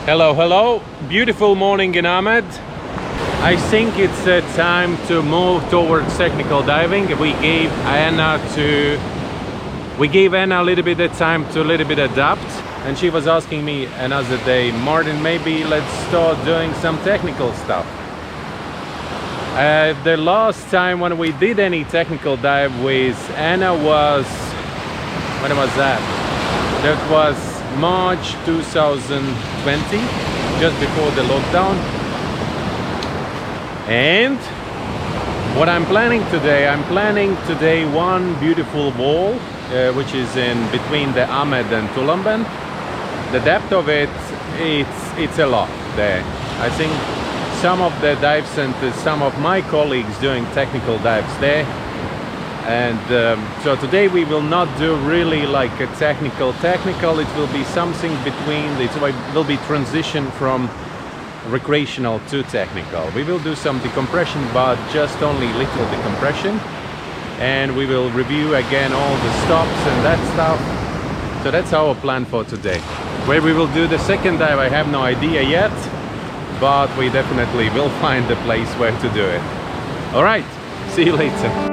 Hello, hello. Beautiful morning in Amed. I think it's time to move towards technical diving. We gave Anna a little bit of time to adapt, and she was asking me another day, Martin, maybe let's start doing some technical stuff. The last time when we did any technical dive with Anna was, when was that? That was March 2020, just before the lockdown. And what I'm planning today one beautiful wall, which is in between the Amed and Tulamben. The depth of it's a lot there. I think some of the dive centers, some of my colleagues doing technical dives there. And so today we will not do really like a technical. It will be something between. It will be transition from recreational to technical. We will do some decompression, but just only little decompression, and we will review again all the stops and that stuff. So that's our plan for today. Where we will do the second dive, I have no idea yet, but we definitely will find a place where to do it. All right, see you later.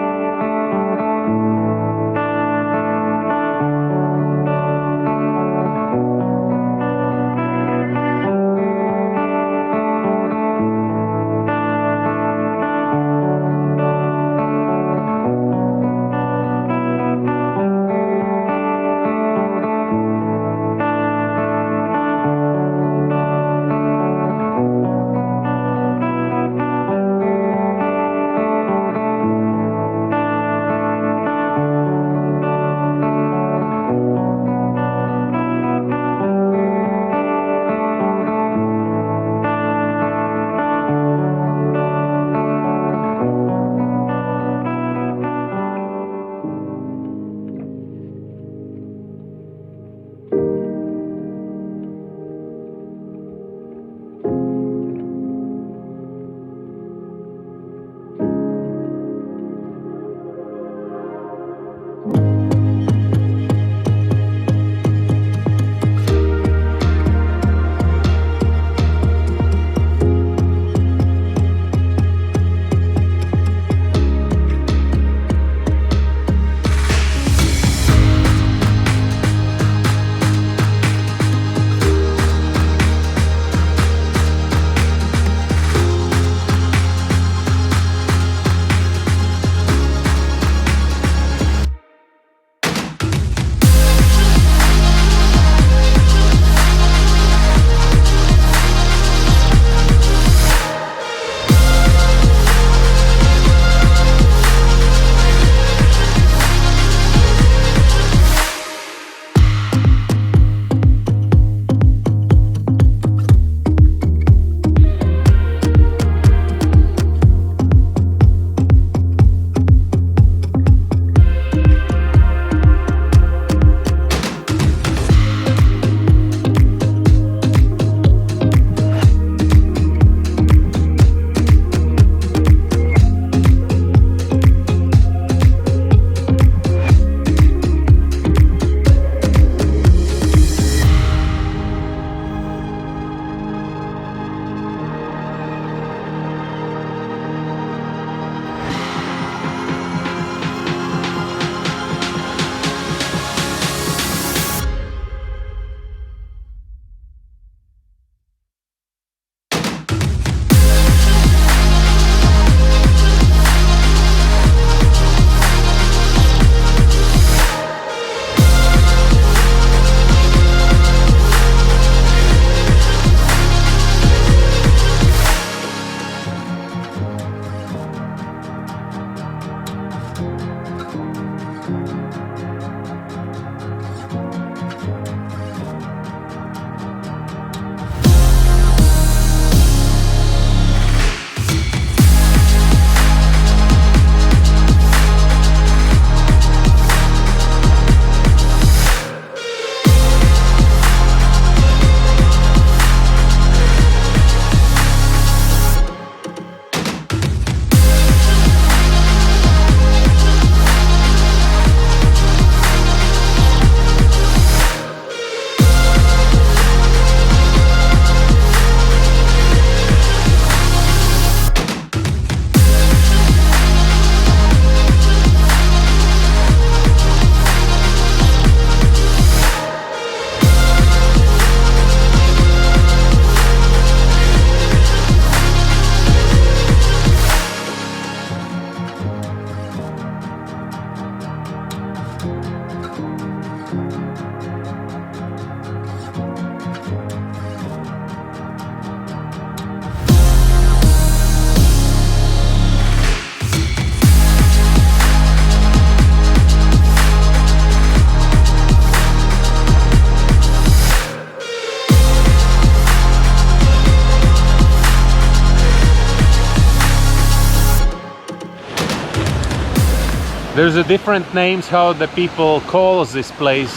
There's a different names how the people calls this place.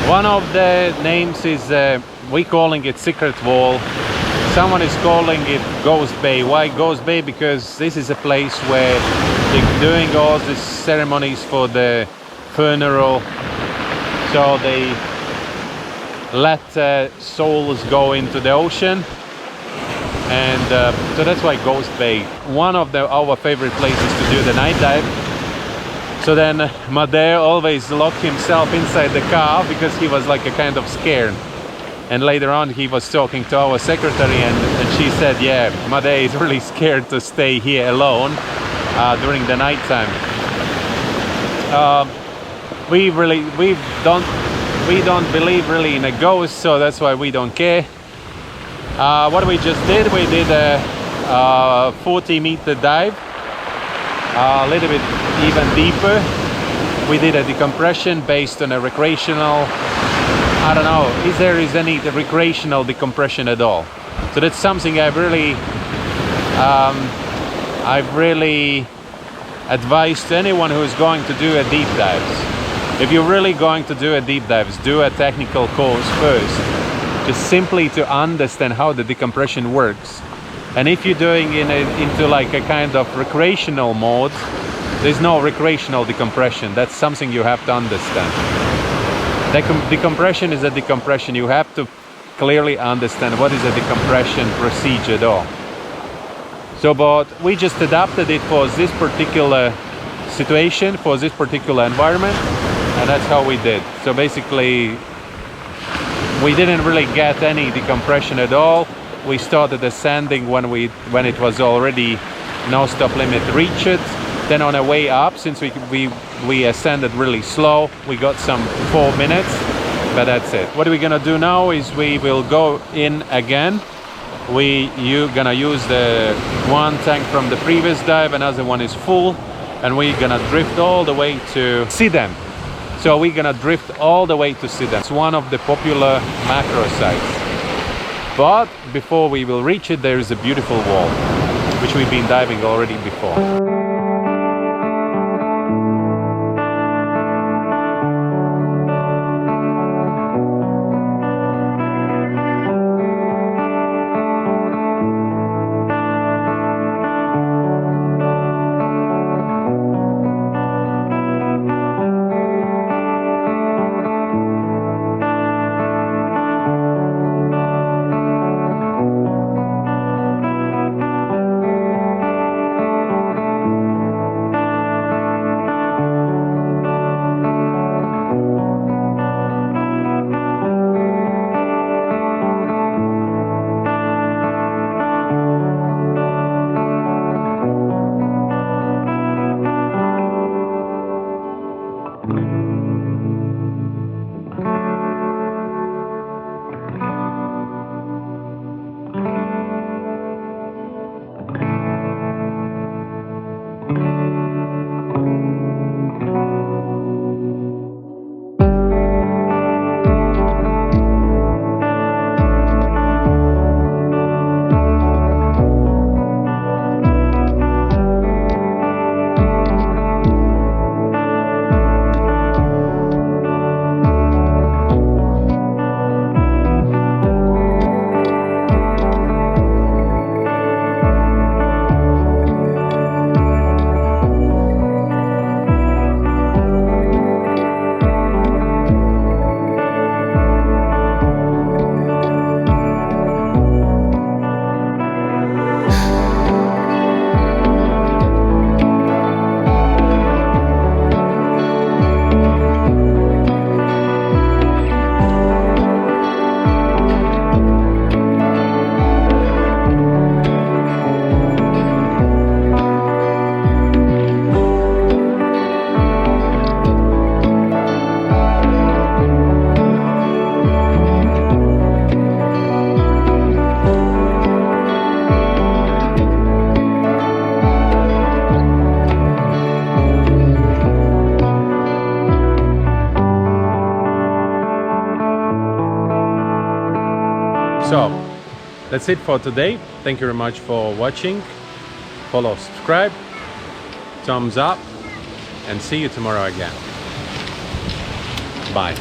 One of the names is we calling it Secret Wall. Someone is calling it Ghost Bay. Why Ghost Bay? Because this is a place where they're doing all these ceremonies for the funeral. So they let souls go into the ocean, and so that's why Ghost Bay. One of our favorite places to do the night dive. So then Madeo always locked himself inside the car because he was like a kind of scared. And later on he was talking to our secretary, and she said, yeah, Madeo is really scared to stay here alone during the night time. We don't believe really in a ghost, so that's why we don't care. What we just did, we did a 40-meter dive, a little bit even deeper. We did a decompression based on a recreational, I don't know, if there is any recreational decompression at all. So that's something I've really advised to anyone who is going to do a deep dives. If you're really going to do a deep dives, do a technical course first, just simply to understand how the decompression works. And if you're doing into like a kind of recreational mode, there's no recreational decompression. That's something you have to understand. Decompression is a decompression. You have to clearly understand what is a decompression procedure at all. So, but we just adapted it for this particular situation, for this particular environment, and that's how we did. So basically, we didn't really get any decompression at all. We started ascending when it was already no stop limit reached. Then on the way up, since we ascended really slow, we got some 4 minutes, but that's it. What we're gonna do now is we will go in again. You're gonna use the one tank from the previous dive, another one is full, and we're gonna drift all the way to Sidem. So we're gonna drift all the way to Sidem. It's one of the popular macro sites. But before we will reach it, there is a beautiful wall, which we've been diving already before. So that's it for today. Thank you very much for watching. Follow, subscribe, thumbs up, and see you tomorrow again. Bye.